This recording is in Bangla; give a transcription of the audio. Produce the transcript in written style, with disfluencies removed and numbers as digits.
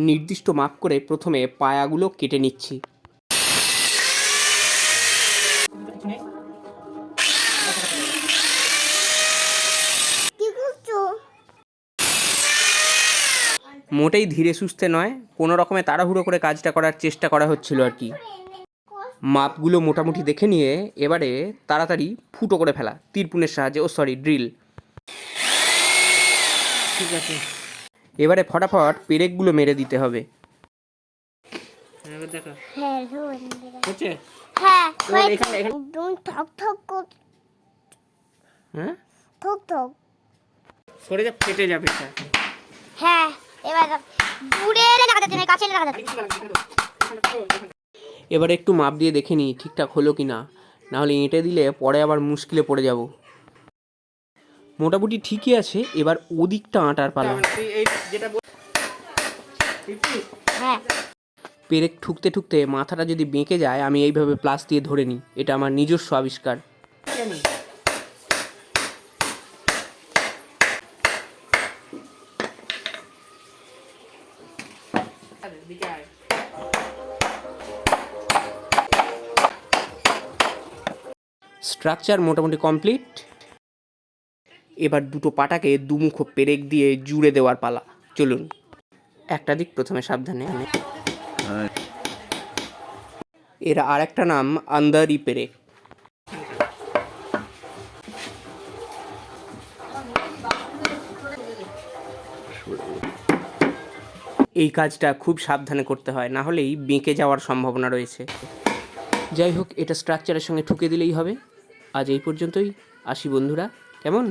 নির্দিষ্ট মাপ করে প্রথমে পায়াগুলো কেটে নিচ্ছি। মোটেই ধীরে সুস্থে নয়, কোনো রকমে তাড়াহুড়ো করে কাজটা করার চেষ্টা করা হচ্ছিল আর কি। মাপগুলো মোটামুটি দেখে নিয়ে এবারে তাড়াতাড়ি ফুটো করে ফেলা তিরপুনের সাহায্যে, ড্রিল। ঠিক আছে, এবারে ফটাফট পেরেকগুলো মেরে দিতে হবে। সরে যা, ফেটে যাবে। হ্যাঁ, এবার দূরে লাগা যাচ্ছে না, কাছে লাগা যাচ্ছে। এবারে একটু মাপ দিয়ে দেখে নিই ঠিকঠাক হলো কি না, নাহলে এঁটে দিলে পরে আবার মুশকিলে পড়ে যাব। মোটামুটি ঠিকই আছে, এবার ওদিকটা আটার পালা। পেরেক ঠুকতে ঠুকতে মাথাটা যদি বেঁকে যায়, আমি এইভাবে প্লাস দিয়ে ধরে নিই। এটা আমার নিজস্ব আবিষ্কার। স্ট্রাকচার মোটামুটি কমপ্লিট। এবার দুটো পাটাকে দুমুখো পেরেক দিয়ে জুড়ে দেওয়ার পালা। চলুন, একটা দিক প্রথমে সাবধানে। এর আর একটা নাম আন্দারি পেরেক। এই কাজটা খুব সাবধানে করতে হয়, না হলেই বেঁকে যাওয়ার সম্ভাবনা রয়েছে। যাই হোক, এটা স্ট্রাকচারের সঙ্গে ঠুকে দিলেই হবে। আজ এই পর্যন্তই, আসি বন্ধুরা, কেমন?